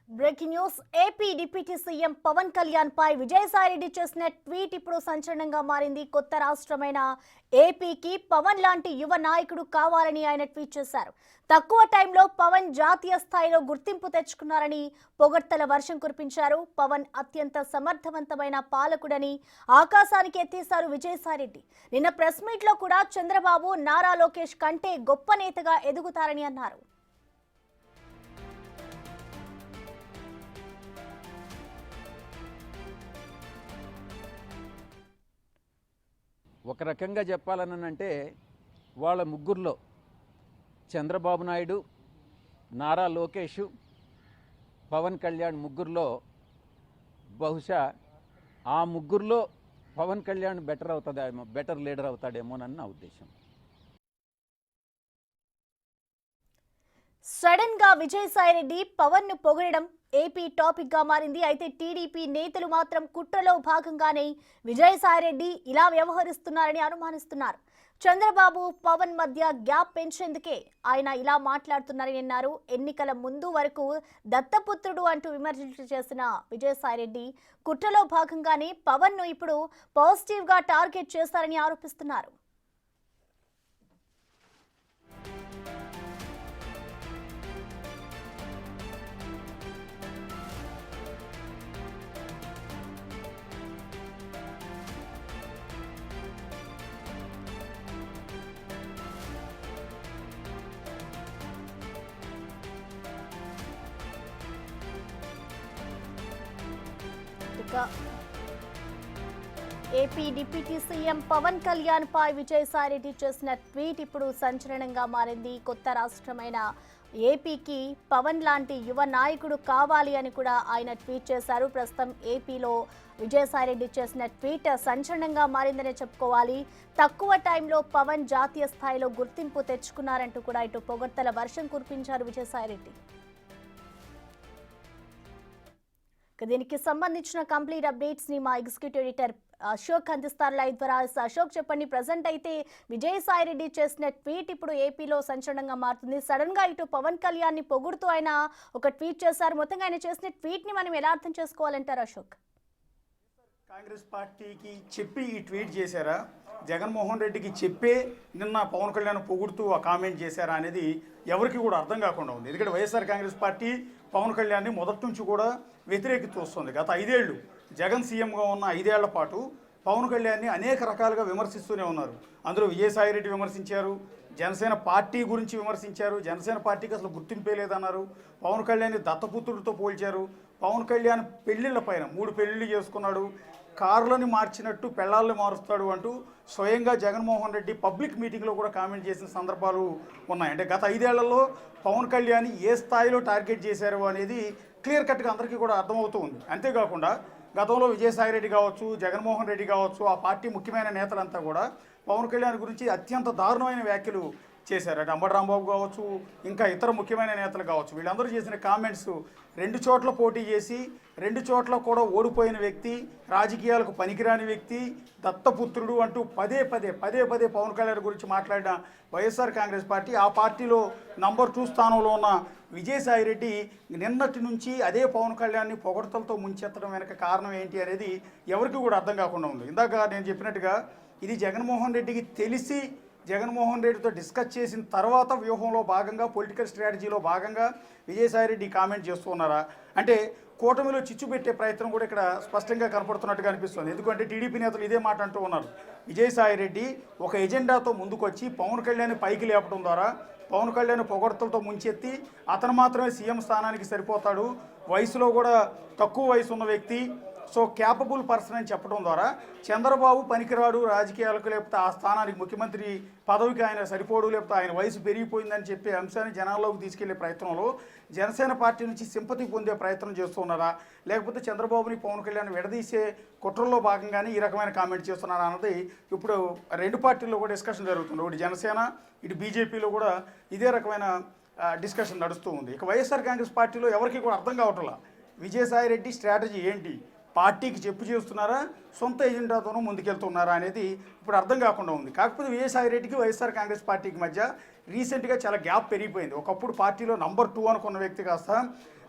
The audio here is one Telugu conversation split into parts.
Breaking news AP deputy CM Pawan Kalyan పై విజయసాయిరెడ్డి చేసిన ట్వీట్ ఇప్పుడు సంచలనంగా మారింది. కొత్త రాష్ట్రమైన ఏపీకి పవన్ లాంటి యువ నాయకుడు కావాలని ఆయన ట్వీట్ చేశారు. తక్కువ టైంలో పవన్ జాతీయ స్థాయిలో గుర్తింపు తెచ్చుకున్నారని పొగడ్తల వర్షం కురిపించారు. పవన్ అత్యంత సమర్థవంతమైన పాలకుడని ఆకాశానికి ఎత్తేశారు విజయసాయిరెడ్డి. నిన్న ప్రెస్ మీట్ లో కూడా చంద్రబాబు నారా లోకేష్ కంటే గొప్ప నేతగా ఎదుగుతారని అన్నారు. ఒక రకంగా చెప్పాలనంటే వాళ్ళ ముగ్గురులో చంద్రబాబు నాయుడు, నారా లోకేష్, పవన్ కళ్యాణ్ ముగ్గురులో బహుశా ఆ ముగ్గురులో పవన్ కళ్యాణ్ బెటర్ లీడర్ అవుతాడేమోనని నా ఉద్దేశం. సడన్ గా విజయసాయిరెడ్డి పవన్ ను పొగడడం ఏపీ టాపిక్ గా మారింది. అయితే టీడీపీ నేతలు మాత్రం కుట్రలో భాగంగానే విజయసాయిరెడ్డి ఇలా వ్యవహరిస్తున్నారని అనుమానిస్తున్నారు. చంద్రబాబు పవన్ మధ్య గ్యాప్ పెంచేందుకే ఆయన ఇలా మాట్లాడుతున్నారని అన్నారు. ఎన్నికల ముందు వరకు దత్తపుత్రుడు అంటూ విమర్శలు చేసిన విజయసాయిరెడ్డి కుట్రలో భాగంగానే పవన్ ను ఇప్పుడు పాజిటివ్ గా టార్గెట్ చేస్తారని ఆరోపిస్తున్నారు. AP deputy CM Pawan Kalyan పై విజయసాయిరెడ్డి చేసిన ట్వీట్ ఇప్పుడు సంచలనంగా మారింది. కొత్త రాష్ట్రమైన ఏపీకి పవన్ లాంటి యువ నాయకుడు కావాలి అని కూడా ఆయన ట్వీట్ చేశారు. ప్రస్తుతం ఏపీలో విజయసాయిరెడ్డి చేసిన ట్వీట్ సంచలనంగా మారిందనే చెప్పుకోవాలి. తక్కువ టైంలో పవన్ జాతీయ స్థాయిలో గుర్తింపు తెచ్చుకున్నారంటూ కూడా ఇటు పొగడ్తల వర్షం కురిపించారు విజయసాయిరెడ్డి. దీనికి సంబంధించిన కంప్లీట్ అప్డేట్స్ ని మా ఎగ్జిక్యూటివ్ ఎడిటర్ అశోక్ అందిస్తారు లైవ్ ద్వారా. అశోక్ చెప్పండి, ప్రజెంట్ అయితే విజయసాయిరెడ్డి చేసిన ట్వీట్ ఇప్పుడు ఏపీలో సంచలనంగా మారుతుంది. సడన్ గా ఇటు పవన్ కళ్యాణ్ ని పొగుడుతూ ఆయన ఒక ట్వీట్ చేశారు. మొత్తంగా ఆయన చేసిన ట్వీట్ ని మనం ఎలా అర్థం చేసుకోవాలంటారు అశోక్? కాంగ్రెస్ పార్టీకి చెప్పి ఈ ట్వీట్ చేశారా, జగన్మోహన్ రెడ్డికి చెప్పే నిన్న పవన్ కళ్యాణ్ పొగుడుతూ ఆ కామెంట్ చేశారా అనేది ఎవరికి కూడా అర్థం కాకుండా ఉంది. ఎందుకంటే వైఎస్ఆర్ కాంగ్రెస్ పార్టీ పవన్ కళ్యాణ్ని మొదటి నుంచి కూడా వ్యతిరేకిస్తూ వస్తుంది. గత 5 ఏళ్ళు జగన్ సీఎంగా ఉన్న 5 ఏళ్ల పాటు పవన్ కళ్యాణ్ని అనేక రకాలుగా విమర్శిస్తూనే ఉన్నారు. అందులో విజయసాయిరెడ్డి విమర్శించారు, జనసేన పార్టీ గురించి విమర్శించారు, జనసేన పార్టీకి అసలు గుర్తింపే లేదన్నారు, పవన్ కళ్యాణ్ని దత్తపుత్రుడితో పోల్చారు, పవన్ కళ్యాణ్ పెళ్లిళ్ల పైన 3 పెళ్లిళ్ళు చేసుకున్నాడు, కార్లని మార్చినట్టు పెళ్లాళ్ళని మారుస్తాడు అంటూ స్వయంగా జగన్మోహన్ రెడ్డి పబ్లిక్ మీటింగ్లో కూడా కామెంట్ చేసిన సందర్భాలు ఉన్నాయి. అంటే గత 5 ఏళ్లలో పవన్ కళ్యాణ్ ఏ స్థాయిలో టార్గెట్ చేశారు అనేది క్లియర్ కట్గా అందరికీ కూడా అర్థమవుతూ ఉంది. అంతేకాకుండా గతంలో విజయసాయిరెడ్డి కావచ్చు, జగన్మోహన్ రెడ్డి కావచ్చు, ఆ పార్టీ ముఖ్యమైన నేతలంతా కూడా పవన్ కళ్యాణ్ గురించి అత్యంత దారుణమైన వ్యాఖ్యలు చేశారు. అంటే అంబటి రాంబాబు కావచ్చు, ఇంకా ఇతర ముఖ్యమైన నేతలు కావచ్చు, వీళ్ళందరూ చేసిన కామెంట్స్ 2 చోట్ల పోటీ చేసి 2 చోట్ల కూడా ఓడిపోయిన వ్యక్తి, రాజకీయాలకు పనికిరాని వ్యక్తి, దత్తపుత్రుడు అంటూ పదే పదే పవన్ కళ్యాణ్ గురించి మాట్లాడిన వైఎస్ఆర్ కాంగ్రెస్ పార్టీ, ఆ పార్టీలో నంబర్ 2 స్థానంలో ఉన్న విజయసాయిరెడ్డి నిన్నటి నుంచి అదే పవన్ కళ్యాణ్ని పొగడ్తలతో ముంచెత్తడం వెనక కారణం ఏంటి అనేది ఎవరికి కూడా అర్థం కాకుండా ఉంది. ఇందాక నేను చెప్పినట్టుగా ఇది జగన్మోహన్ రెడ్డికి తెలిసి జగన్మోహన్ రెడ్డితో డిస్కస్ చేసిన తర్వాత వ్యూహంలో భాగంగా, పొలిటికల్ స్ట్రాటజీలో భాగంగా విజయసాయిరెడ్డి కామెంట్ చేస్తూ ఉన్నారా అంటే కూటమిలో చిచ్చు పెట్టే ప్రయత్నం కూడా ఇక్కడ స్పష్టంగా కనపడుతున్నట్టుగా అనిపిస్తుంది. ఎందుకంటే టీడీపీ నేతలు ఇదే మాట అంటూ ఉన్నారు. విజయసాయిరెడ్డి ఒక ఎజెండాతో ముందుకొచ్చి పవన్ కళ్యాణ్ పైకి లేపడం ద్వారా పవన్ కళ్యాణ్ పొగడ్తలతో ముంచెత్తి అతను మాత్రమే సీఎం స్థానానికి సరిపోతాడు, వయసులో కూడా తక్కువ వయసు ఉన్న వ్యక్తి, సో క్యాపబుల్ పర్సన్ అని చెప్పడం ద్వారా చంద్రబాబు పనికిరాడు రాజకీయాలకు, లేకపోతే ఆ స్థానానికి ముఖ్యమంత్రి పదవికి ఆయన సరిపోడు, లేకపోతే ఆయన వయసు పెరిగిపోయిందని చెప్పే అంశాన్ని జనాల్లోకి తీసుకెళ్లే ప్రయత్నంలో జనసేన పార్టీ నుంచి సింపతి పొందే ప్రయత్నం చేస్తున్నారా, లేకపోతే చంద్రబాబుని పవన్ కళ్యాణ్ విడదీసే కుట్రల్లో భాగంగానే ఈ రకమైన కామెంట్ చేస్తున్నారా అన్నది ఇప్పుడు 2 పార్టీల్లో కూడా డిస్కషన్ జరుగుతుంది. ఒకటి జనసేన, ఇటు బీజేపీలో కూడా ఇదే రకమైన డిస్కషన్ నడుస్తూ ఉంది. ఇక వైఎస్ఆర్ కాంగ్రెస్ పార్టీలో ఎవరికి కూడా అర్థం కావట్లా విజయసాయిరెడ్డి స్ట్రాటజీ ఏంటి, పార్టీకి చెప్పు చేస్తున్నారా, సొంత ఎజెండాతోనూ ముందుకెళ్తున్నారా అనేది ఇప్పుడు అర్థం కాకుండా ఉంది. కాకపోతే విజయసాయిరెడ్డికి వైఎస్ఆర్ కాంగ్రెస్ పార్టీకి మధ్య రీసెంట్గా చాలా గ్యాప్ పెరిగిపోయింది. ఒకప్పుడు పార్టీలో నంబర్ 2 అనుకున్న వ్యక్తి కాస్త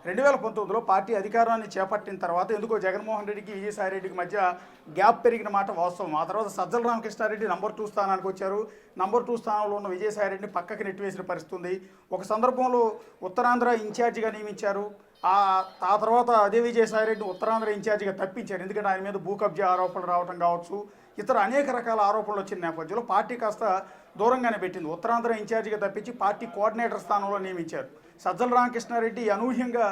2019లో పార్టీ అధికారాన్ని చేపట్టిన తర్వాత ఎందుకో జగన్మోహన్ రెడ్డికి విజయసాయి రెడ్డికి మధ్య గ్యాప్ పెరిగిన మాట వాస్తవం. ఆ తర్వాత సజ్జల రామకృష్ణారెడ్డి నంబర్ 2 స్థానానికి వచ్చారు. నంబర్ 2 స్థానంలో ఉన్న విజయసాయి రెడ్డిని పక్కకి నెట్టివేసిన పరిస్థితి ఉంది. ఒక సందర్భంలో ఉత్తరాంధ్ర ఇన్ఛార్జిగా నియమించారు. ఆ తర్వాత అదే విజయసాయి రెడ్డిని ఉత్తరాంధ్ర ఇన్ఛార్జిగా తప్పించారు. ఎందుకంటే ఆయన మీద భూ కబ్జా ఆరోపణలు రావడం కావచ్చు, ఇతర అనేక రకాల ఆరోపణలు వచ్చిన నేపథ్యంలో పార్టీ కాస్త దూరంగానే పెట్టింది. ఉత్తరాంధ్ర ఇన్ఛార్జిగా తప్పించి పార్టీ కోఆర్డినేటర్ స్థానంలో నియమించారు. సజ్జల రామకృష్ణారెడ్డి అనూహ్యంగా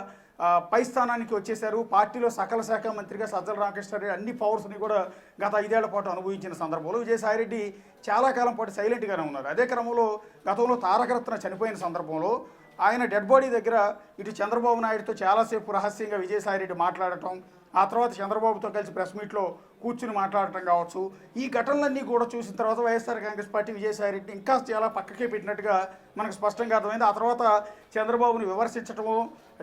పై స్థానానికి వచ్చేశారు. పార్టీలో సకల శాఖ మంత్రిగా సజ్జల రామకృష్ణారెడ్డి అన్ని పవర్స్ని కూడా గత 5 ఏళ్ల పాటు అనుభవించిన సందర్భంలో విజయసాయిరెడ్డి చాలా కాలం పాటు సైలెంట్గానే ఉన్నారు. అదే క్రమంలో గతంలో తారకరత్న చనిపోయిన సందర్భంలో ఆయన డెడ్ బాడీ దగ్గర ఇటు చంద్రబాబు నాయుడుతో చాలాసేపు రహస్యంగా విజయసాయిరెడ్డి మాట్లాడటం, ఆ తర్వాత చంద్రబాబుతో కలిసి ప్రెస్ మీట్లో కూర్చుని మాట్లాడటం కావచ్చు, ఈ ఘటనలన్నీ కూడా చూసిన తర్వాత వైఎస్ఆర్ కాంగ్రెస్ పార్టీ విజయసాయిరెడ్డి ఇంకా చాలా పక్కకే పెట్టినట్టుగా మనకు స్పష్టంగా అర్థమైంది. ఆ తర్వాత చంద్రబాబుని విమర్శించడము,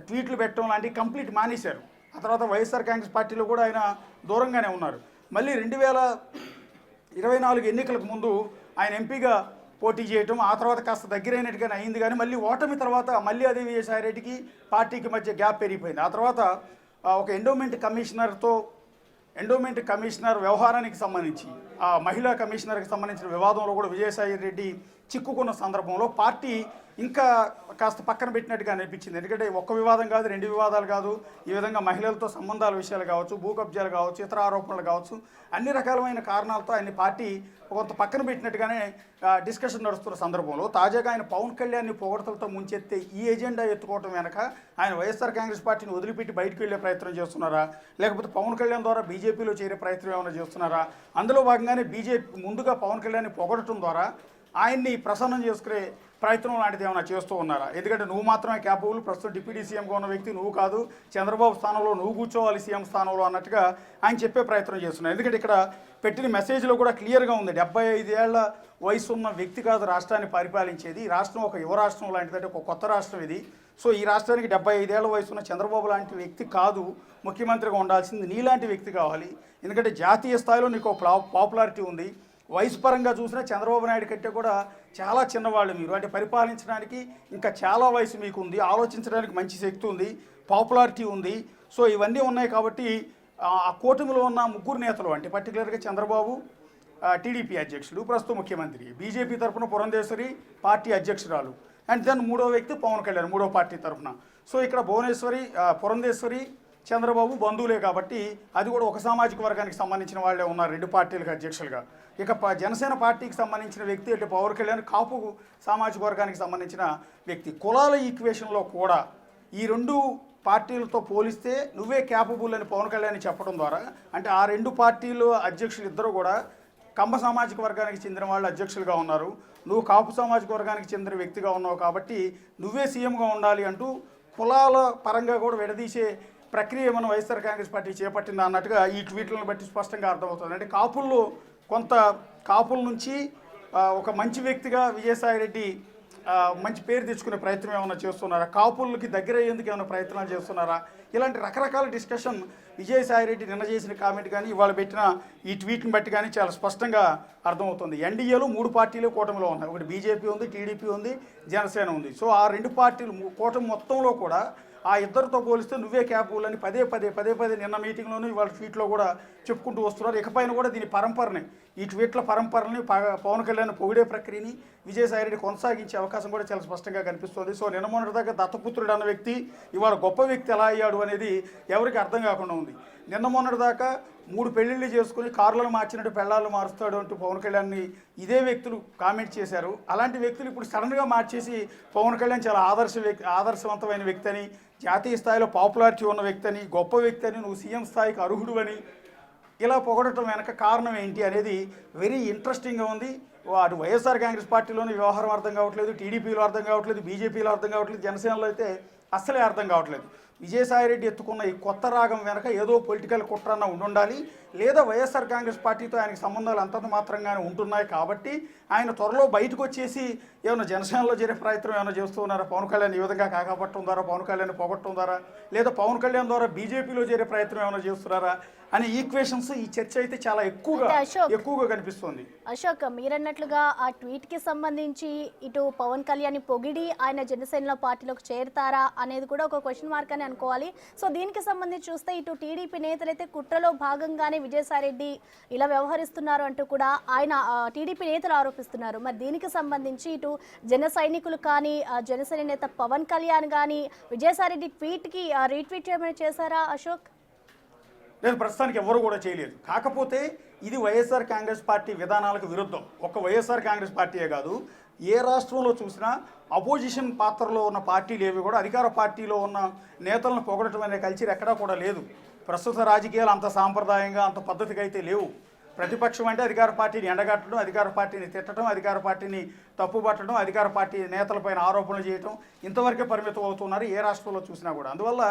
ట్వీట్లు పెట్టడం లాంటివి కంప్లీట్ మానేశారు. ఆ తర్వాత వైఎస్ఆర్ కాంగ్రెస్ పార్టీలో కూడా ఆయన దూరంగానే ఉన్నారు. మళ్ళీ 2024 ఎన్నికలకు ముందు ఆయన ఎంపీగా పోటీ చేయటం, ఆ తర్వాత కాస్త దగ్గరైనట్టుగానే అయింది. కానీ మళ్ళీ ఓటమి తర్వాత మళ్ళీ అదే విజయసాయిరెడ్డికి పార్టీకి మధ్య గ్యాప్ పెరిగిపోయింది. ఆ తర్వాత ఒక ఎండోమెంట్ కమిషనర్ వ్యవహారానికి సంబంధించి ఆ మహిళా కమిషనర్కి సంబంధించిన వివాదంలో కూడా విజయసాయి రెడ్డి చిక్కుకున్న సందర్భంలో పార్టీ ఇంకా కాస్త పక్కన పెట్టినట్టుగా అనిపించింది. ఎందుకంటే ఒక్క వివాదం కాదు, 2 వివాదాలు కాదు, ఈ విధంగా మహిళలతో సంబంధాల విషయాలు కావచ్చు, భూ కబ్జాలు కావచ్చు, ఇతర ఆరోపణలు కావచ్చు, అన్ని రకాలమైన కారణాలతో ఆయన పార్టీ కొంత పక్కన పెట్టినట్టుగానే డిస్కషన్ నడుస్తున్న సందర్భంలో తాజాగా ఆయన పవన్ కళ్యాణ్ని పొగడతలతో ముంచెత్తే ఈ ఎజెండా ఎత్తుకోవటం వెనక ఆయన వైఎస్ఆర్ కాంగ్రెస్ పార్టీని వదిలిపెట్టి బయటకు వెళ్ళే ప్రయత్నం చేస్తున్నారా, లేకపోతే పవన్ కళ్యాణ్ ద్వారా బీజేపీలో చేరే ప్రయత్నం ఏమైనా చేస్తున్నారా? అందులో భాగంగానే బీజేపీ ముందుగా పవన్ కళ్యాణ్ని పొగడటం ద్వారా ఆయన్ని ప్రసన్నం చేసుకునే ప్రయత్నం లాంటిది ఏమైనా చేస్తూ ఉన్నారా? ఎందుకంటే నువ్వు మాత్రమే క్యాపబుల్, ప్రస్తుతం డిప్యూటీ సీఎంగా ఉన్న వ్యక్తి నువ్వు కాదు, చంద్రబాబు స్థానంలో నువ్వు కూర్చోవాలి సీఎం స్థానంలో అన్నట్టుగా ఆయన చెప్పే ప్రయత్నం చేస్తున్నారు. ఎందుకంటే ఇక్కడ పెట్టిన మెసేజ్లో కూడా క్లియర్గా ఉంది, 75 ఏళ్ల వయసు ఉన్న వ్యక్తి కాదు రాష్ట్రాన్ని పరిపాలించేది. ఈ రాష్ట్రం ఒక యువ రాష్ట్రం లాంటిదంటే ఒక కొత్త రాష్ట్రం ఇది. సో ఈ రాష్ట్రానికి 75 ఏళ్ల వయసు ఉన్న చంద్రబాబు లాంటి వ్యక్తి కాదు ముఖ్యమంత్రిగా ఉండాల్సింది, నీలాంటి వ్యక్తి కావాలి. ఎందుకంటే జాతీయ స్థాయిలో నీకు పాపులారిటీ ఉంది. వయసు పరంగా చూసినా చంద్రబాబు నాయుడు కంటే కూడా చాలా చిన్నవాళ్ళు మీరు, అంటే పరిపాలించడానికి ఇంకా చాలా వయసు మీకు ఉంది, ఆలోచించడానికి మంచి శక్తి ఉంది, పాపులారిటీ ఉంది. సో ఇవన్నీ ఉన్నాయి కాబట్టి ఆ కూటమిలో ఉన్న 3 నేతలు అంటే పర్టికులర్గా చంద్రబాబు టీడీపీ అధ్యక్షుడు ప్రస్తుత ముఖ్యమంత్రి, బీజేపీ తరఫున పురంధేశ్వరి పార్టీ అధ్యక్షురాలు, అండ్ దెన్ 3వ వ్యక్తి పవన్ కళ్యాణ్ 3వ పార్టీ తరఫున. సో ఇక్కడ పురంధేశ్వరి చంద్రబాబు బంధువులే కాబట్టి అది కూడా ఒక సామాజిక వర్గానికి సంబంధించిన వాళ్ళే ఉన్నారు 2 పార్టీలకు అధ్యక్షులుగా. ఇక జనసేన పార్టీకి సంబంధించిన వ్యక్తి అంటే పవన్ కళ్యాణ్ కాపు సామాజిక వర్గానికి సంబంధించిన వ్యక్తి. కులాల ఈక్వేషన్లో కూడా ఈ 2 పార్టీలతో పోలిస్తే నువ్వే క్యాపబుల్ అని పవన్ కళ్యాణ్ చెప్పడం ద్వారా, అంటే ఆ 2 పార్టీలు అధ్యక్షులు ఇద్దరు కూడా కమ్మ సామాజిక వర్గానికి చెందిన వాళ్ళు అధ్యక్షులుగా ఉన్నారు, నువ్వు కాపు సామాజిక వర్గానికి చెందిన వ్యక్తిగా ఉన్నావు కాబట్టి నువ్వే సీఎంగా ఉండాలి అంటూ కులాల పరంగా కూడా విడదీసే ప్రక్రియ మన వైఎస్ఆర్ కాంగ్రెస్ పార్టీ చేపట్టిందా అన్నట్టుగా ఈ ట్వీట్లను బట్టి స్పష్టంగా అర్థమవుతుంది. అంటే కాపుల నుంచి ఒక మంచి వ్యక్తిగా విజయసాయిరెడ్డి మంచి పేరు తెచ్చుకునే ప్రయత్నం ఏమైనా చేస్తున్నారా, కాపులకి దగ్గర అయ్యేందుకు ఏమైనా ప్రయత్నాలు చేస్తున్నారా, ఇలాంటి రకరకాల డిస్కషన్ విజయసాయిరెడ్డి నిన్న చేసిన కామెంట్ కానీ ఇవాళ పెట్టిన ఈ ట్వీట్ని బట్టి కానీ చాలా స్పష్టంగా అర్థమవుతుంది. ఎన్డీఏలో 3 పార్టీలు కూటమిలో ఉన్నాయి, ఒకటి బీజేపీ ఉంది, టీడీపీ ఉంది, జనసేన ఉంది. సో ఆ 2 పార్టీలు కూటమి మొత్తంలో కూడా ఆ ఇద్దరితో పోలిస్తే నువ్వే క్యాపబుల్ అని పదే పదే నిన్న మీటింగ్లోనూ ఇవాళ ట్వీట్లో కూడా చెప్పుకుంటూ వస్తున్నారు. ఇకపైన కూడా దీని పరంపరని, ఈ ట్వీట్ల పరంపరని పవన్ కళ్యాణ్ పొగిడే ప్రక్రియని విజయసాయిరెడ్డి కొనసాగించే అవకాశం కూడా చాలా స్పష్టంగా కనిపిస్తుంది. సో నిన్న మొన్నటిదాకా దత్తపుత్రుడు అన్న వ్యక్తి ఇవాళ గొప్ప వ్యక్తి ఎలా అయ్యాడు అనేది ఎవరికి అర్థం కాకుండా ఉంది. నిన్న మొన్నటిదాకా 3 పెళ్లిళ్ళు చేసుకుని కార్లను మార్చినట్టు పెళ్ళాలు మారుస్తాడు అంటూ పవన్ కళ్యాణ్ని ఇదే వ్యక్తులు కామెంట్ చేశారు. అలాంటి వ్యక్తులు ఇప్పుడు సడన్గా మార్చేసి పవన్ కళ్యాణ్ చాలా ఆదర్శవంతమైన వ్యక్తి అని, జాతీయ స్థాయిలో పాపులారిటీ ఉన్న వ్యక్తి అని, గొప్ప వ్యక్తి అని, నువ్వు సీఎం స్థాయికి అర్హుడు అని ఇలా పొగడటం వెనక కారణం ఏంటి అనేది వెరీ ఇంట్రెస్టింగ్గా ఉంది. అటు వైఎస్ఆర్ కాంగ్రెస్ పార్టీలోని వ్యవహారం అర్థం కావట్లేదు, టీడీపీలో అర్థం కావట్లేదు, బీజేపీలో అర్థం కావట్లేదు, జనసేనలో అయితే అస్సలే అర్థం కావట్లేదు. విజయసాయిరెడ్డి ఎత్తుకున్న ఈ కొత్త రాగం వెనక ఏదో పొలిటికల్ కుట్రన్న ఉండాలి, లేదా వైఎస్ఆర్ కాంగ్రెస్ పార్టీతో ఆయనకు సంబంధాలు అంతంత మాత్రంగానే ఉంటున్నాయి కాబట్టి ఆయన త్వరలో బయటకు వచ్చేసి ఏమైనా జనసేనలో చేరే ప్రయత్నం ఏమైనా చేస్తూ ఉన్నారా, పవన్ కళ్యాణ్ ఈ విధంగా కాకపట్టడం ద్వారా, పవన్ కళ్యాణ్ పొగట్టడం ద్వారా, లేదా పవన్ కళ్యాణ్ ద్వారా బీజేపీలో చేరే ప్రయత్నం ఏమైనా చేస్తున్నారా అనే ఈక్వేషన్స్ ఈ చర్చ అయితే చాలా ఎక్కువగా కనిపిస్తుంది. అశోక్, మీరన్నట్లుగా ఆ ట్వీట్ కి సంబంధించి ఇటు పవన్ కళ్యాణ్ పొగిడి ఆయన జనసేన పార్టీలోకి చేరుతారా అనేది కూడా ఒక క్వశ్చన్ మార్క్ అని అనుకోవాలి. సో దీనికి సంబంధించి చూస్తే ఇటు టీడీపీ నేతలైతే కుట్రలో భాగంగానే విజయసాయిరెడ్డి ఇలా వ్యవహరిస్తున్నారు అంటూ కూడా ఆయన టీడీపీ నేతలు ఆరోపిస్తున్నారు. మరి దీనికి సంబంధించి ఇటు జన సైనికులు కానీ జనసేన నేత పవన్ కళ్యాణ్ కానీ విజయసాయిరెడ్డి ట్వీట్కి రీట్వీట్ చేయమని చేశారా అశోక్? లేదు, ప్రస్తుతానికి ఎవరు కూడా చేయలేదు. కాకపోతే ఇది వైఎస్ఆర్ కాంగ్రెస్ పార్టీ విధానాలకు విరుద్ధం. ఒక్క వైఎస్ఆర్ కాంగ్రెస్ పార్టీయే కాదు, ఏ రాష్ట్రంలో చూసినా అపోజిషన్ పాత్రలో ఉన్న పార్టీలు ఏవి కూడా అధికార పార్టీలో ఉన్న నేతలను పొగడటం అనే కల్చర్ ఎక్కడా కూడా లేదు. ప్రస్తుత రాజకీయాలు అంత సాంప్రదాయంగా అంత పద్ధతిగా అయితే లేవు. ప్రతిపక్షం అంటే అధికార పార్టీని ఎండగట్టడం, అధికార పార్టీని తిట్టడం, అధికార పార్టీని తప్పుపట్టడం, అధికార పార్టీ నేతలపైన ఆరోపణలు చేయడం, ఇంతవరకే పరిమితం అవుతున్నారు ఏ రాష్ట్రంలో చూసినా కూడా. అందువల్ల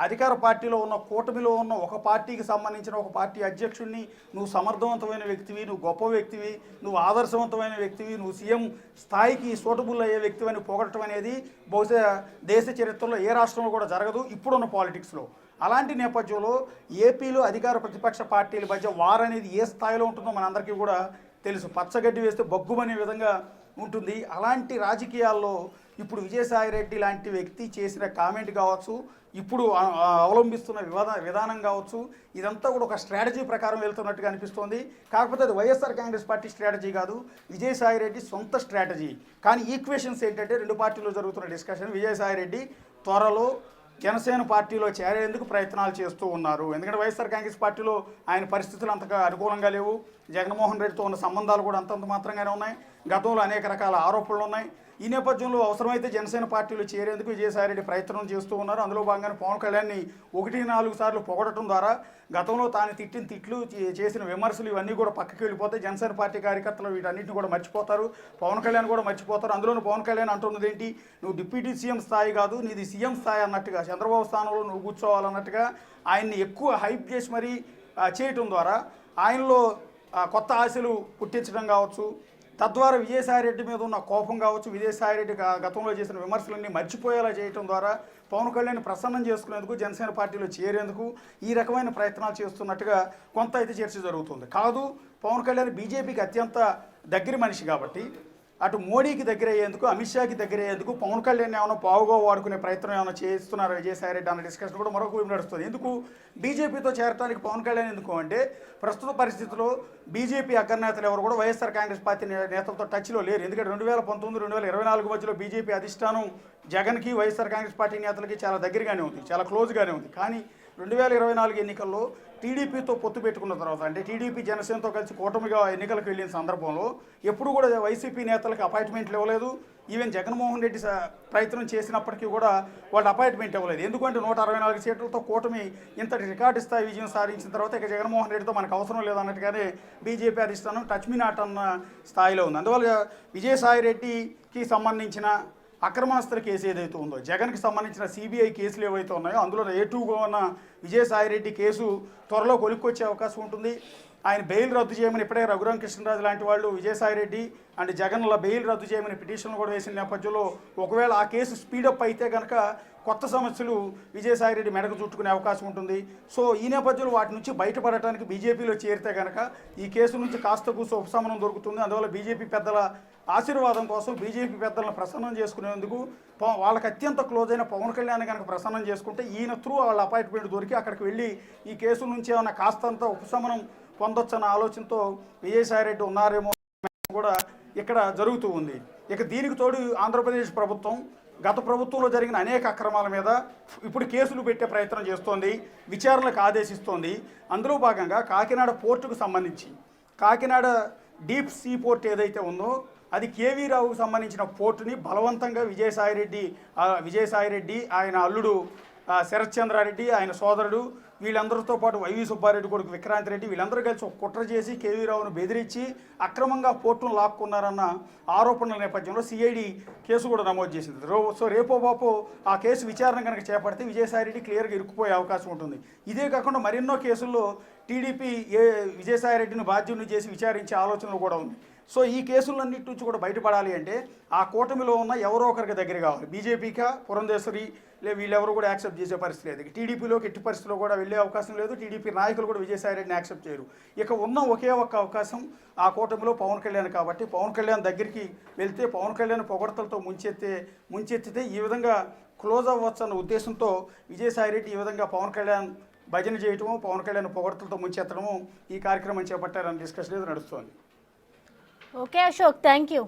అధికార పార్టీలో ఉన్న కూటమిలో ఉన్న ఒక పార్టీకి సంబంధించిన ఒక పార్టీ అధ్యక్షుడిని నువ్వు సమర్థవంతమైన వ్యక్తివి, నువ్వు గొప్ప వ్యక్తివి, నువ్వు ఆదర్శవంతమైన వ్యక్తివి, నువ్వు సీఎం స్థాయికి సూటబుల్ అయ్యే వ్యక్తివి అని పొగడటం అనేది బహుశా దేశ చరిత్రలో ఏ రాష్ట్రంలో కూడా జరగదు ఇప్పుడున్న పాలిటిక్స్లో. అలాంటి నేపథ్యంలో ఏపీలో అధికార ప్రతిపక్ష పార్టీల మధ్య వార్ అనేది ఏ స్థాయిలో ఉంటుందో మనందరికీ కూడా తెలుసు. పచ్చగడ్డి వేస్తే బగ్గుమనే విధంగా ఉంటుంది. అలాంటి రాజకీయాల్లో ఇప్పుడు విజయసాయిరెడ్డి లాంటి వ్యక్తి చేసిన కామెంట్ కావచ్చు, ఇప్పుడు అవలంబిస్తున్న విధానం కావచ్చు, ఇదంతా కూడా ఒక స్ట్రాటజీ ప్రకారం వెళ్తున్నట్టుగా అనిపిస్తోంది. కాకపోతే అది వైఎస్ఆర్ కాంగ్రెస్ పార్టీ స్ట్రాటజీ కాదు, విజయసాయిరెడ్డి సొంత స్ట్రాటజీ. కానీ ఈక్వేషన్స్ ఏంటంటే రెండు పార్టీల్లో జరుగుతున్న డిస్కషన్, విజయసాయిరెడ్డి త్వరలో జనసేన పార్టీలో చేరేందుకు ప్రయత్నాలు చేస్తూ ఉన్నారు. ఎందుకంటే వైఎస్ఆర్ కాంగ్రెస్ పార్టీలో ఆయన పరిస్థితులు అంతగా అనుకూలంగా లేవు. జగన్మోహన్ రెడ్డితో ఉన్న సంబంధాలు కూడా అంతంత మాత్రంగానే ఉన్నాయి. గతంలో అనేక రకాల ఆరోపణలు ఉన్నాయి. ఈ నేపథ్యంలో అవసరమైతే జనసేన పార్టీలో చేరేందుకు విజయసాయిరెడ్డి ప్రయత్నం చేస్తూ ఉన్నారు. అందులో భాగంగానే పవన్ కళ్యాణ్ని 1-4 సార్లు పొగడటం ద్వారా గతంలో తాను తిట్టిన తిట్లు, చేసిన విమర్శలు ఇవన్నీ కూడా పక్కకి వెళ్ళిపోతాయి. జనసేన పార్టీ కార్యకర్తలు వీటన్నిటిని కూడా మర్చిపోతారు, పవన్ కళ్యాణ్ కూడా మర్చిపోతారు. అందులోనూ పవన్ కళ్యాణ్ అంటున్నది ఏంటి, నువ్వు డిప్యూటీ సీఎం స్థాయి కాదు, నీది సీఎం స్థాయి అన్నట్టుగా, చంద్రబాబు స్థానంలో నువ్వు కూర్చోవాలన్నట్టుగా ఆయన్ని ఎక్కువ హైప్ చేసి మరీ చేయటం ద్వారా ఆయనలో కొత్త ఆశలు పుట్టించడం కావచ్చు, తద్వారా విజయసాయిరెడ్డి మీద ఉన్న కోపం కావచ్చు, విజయసాయిరెడ్డి గతంలో చేసిన విమర్శలన్నీ మర్చిపోయేలా చేయడం ద్వారా పవన్ కళ్యాణ్ ప్రసన్నం చేసుకునేందుకు, జనసేన పార్టీలో చేరేందుకు ఈ రకమైన ప్రయత్నాలు చేస్తున్నట్టుగా కొంత అయితే చర్చ జరుగుతుంది. కాదు, పవన్ కళ్యాణ్ బీజేపీకి అత్యంత దగ్గర మనిషి కాబట్టి అటు మోడీకి దగ్గర అయ్యేందుకు, అమిత్ షాకి దగ్గర అయ్యేందుకు పవన్ కళ్యాణ్ ఏమైనా పావుగా వాడుకునే ప్రయత్నం ఏమైనా చేస్తున్నారు విజయసాయిరెడ్డి అన్న డిస్కషన్ కూడా మరొక వైపు నడుస్తుంది. ఎందుకు బీజేపీతో చేరడానికి పవన్ కళ్యాణ్ ఎందుకు అంటే, ప్రస్తుత పరిస్థితుల్లో బీజేపీ అగ్రనేతలు ఎవరు కూడా వైఎస్ఆర్ కాంగ్రెస్ పార్టీ నేతలతో టచ్లో లేరు. ఎందుకంటే 2019-2024 మధ్యలో బీజేపీ అధిష్టానం జగన్కి, వైఎస్ఆర్ కాంగ్రెస్ పార్టీ నేతలకి చాలా దగ్గరగానే ఉంది, చాలా క్లోజ్గానే ఉంది. కానీ 2024 ఎన్నికల్లో టీడీపీతో పొత్తు పెట్టుకున్న తర్వాత, అంటే టీడీపీ జనసేనతో కలిసి కూటమిగా ఎన్నికలకు వెళ్ళిన సందర్భంలో ఎప్పుడు కూడా వైసీపీ నేతలకు అపాయింట్మెంట్లు ఇవ్వలేదు. ఈవెన్ జగన్మోహన్ రెడ్డి ప్రయత్నం చేసినప్పటికీ కూడా వాళ్ళు అపాయింట్మెంట్ ఇవ్వలేదు. ఎందుకంటే 164 సీట్లతో కూటమి ఇంతటి రికార్డు స్థాయి విజయం సాధించిన తర్వాత ఇక జగన్మోహన్ రెడ్డితో మనకు అవసరం లేదన్నట్టుగానే బీజేపీ అధిష్టానం టచ్ మీ నాట్ అన్న స్థాయిలో ఉంది. అందువల్ల విజయసాయిరెడ్డికి సంబంధించిన అక్రమాస్తుల కేసు ఏదైతే ఉందో, జగన్కి సంబంధించిన సిబిఐ కేసులు ఏవైతే ఉన్నాయో అందులో A2గా ఉన్న విజయసాయిరెడ్డి కేసు త్వరలో కొలిక్కొచ్చే అవకాశం ఉంటుంది. ఆయన బెయిల్ రద్దు చేయమని ఇప్పుడే రఘురామ కృష్ణరాజు లాంటి వాళ్ళు విజయసాయిరెడ్డి అండ్ జగన్ల బెయిల్ రద్దు చేయమని పిటిషన్లు కూడా వేసిన నేపథ్యంలో ఒకవేళ ఆ కేసు స్పీడప్ అయితే కనుక కొత్త సమస్యలు విజయసాయిరెడ్డి మెడకు చుట్టుకునే అవకాశం ఉంటుంది. సో ఈ నేపథ్యంలో వాటి నుంచి బయటపడటానికి బీజేపీలో చేరితే కనుక ఈ కేసు నుంచి కాస్త కూస ఉపశమనం దొరుకుతుంది. అందువల్ల బీజేపీ పెద్దల ఆశీర్వాదం కోసం, బీజేపీ పెద్దలను ప్రసన్నం చేసుకునేందుకు వాళ్ళకి అత్యంత క్లోజ్ అయిన పవన్ కళ్యాణ్ కనుక ప్రసన్నం చేసుకుంటే ఈయన త్రూ వాళ్ళ అపాయింట్మెంట్ దొరికి అక్కడికి వెళ్ళి ఈ కేసు నుంచి ఏమైనా కాస్తంత ఉపశమనం పొందొచ్చన్న ఆలోచనతో విజయసాయిరెడ్డి ఉన్నారేమో కూడా ఇక్కడ జరుగుతూ ఉంది. ఇక దీనికి తోడు ఆంధ్రప్రదేశ్ ప్రభుత్వం గత ప్రభుత్వంలో జరిగిన అనేక అక్రమాల మీద ఇప్పుడు కేసులు పెట్టే ప్రయత్నం చేస్తోంది, విచారణలకు ఆదేశిస్తోంది. అందులో భాగంగా కాకినాడ పోర్టుకు సంబంధించి, కాకినాడ డీప్ సీ పోర్ట్ ఏదైతే ఉందో అది కేవీ రావుకు సంబంధించిన పోర్టుని బలవంతంగా విజయసాయిరెడ్డి, ఆయన అల్లుడు శరత్ చంద్రారెడ్డి, ఆయన సోదరుడు, వీళ్ళందరితో పాటు వైవి సుబ్బారెడ్డి కొడుకు విక్రాంత్ రెడ్డి, వీళ్ళందరూ కలిసి ఒక కుట్ర చేసి కేవీ రావును బెదిరించి అక్రమంగా పోర్టును లాక్కున్నారన్న ఆరోపణల నేపథ్యంలో సిఐడి కేసు కూడా నమోదు చేసింది. సో రేపో బాపో ఆ కేసు విచారణ కనుక చేపడితే విజయసాయిరెడ్డి క్లియర్గా ఇరుక్కుపోయే అవకాశం ఉంటుంది. ఇదే కాకుండా మరెన్నో కేసుల్లో టీడీపీ విజయసాయిరెడ్డిని బాధ్యుడిని చేసి విచారించే ఆలోచనలు కూడా ఉంది. సో ఈ కేసులన్నిటి నుంచి కూడా బయటపడాలి అంటే ఆ కూటమిలో ఉన్న ఎవరో ఒకరికి దగ్గర కావాలి. బీజేపీకా పురంధేశ్వరి వీళ్ళెవరు కూడా యాక్సెప్ట్ చేసే పరిస్థితి లేదు. టీడీపీలోకి ఎట్టి పరిస్థితిలో కూడా వెళ్ళే అవకాశం లేదు. టీడీపీ నాయకులు కూడా విజయసాయిరెడ్డిని యాక్సెప్ట్ చేయరు. ఇక ఉన్న ఒకే ఒక్క అవకాశం ఆ కూటమిలో పవన్ కళ్యాణ్ కాబట్టి పవన్ కళ్యాణ్ దగ్గరికి వెళ్తే, పవన్ కళ్యాణ్ పొగడతలతో ముంచెత్తితే ఈ విధంగా క్లోజ్ అవ్వచ్చు అన్న ఉద్దేశంతో విజయసాయిరెడ్డి ఈ విధంగా పవన్ కళ్యాణ్ భజన చేయటము, పవన్ కళ్యాణ్ పొగడ్తలతో ముంచెత్తడము ఈ కార్యక్రమం చేపట్టారన్న డిస్కషన్ నడుస్తోంది. Okay Ashok, thank you.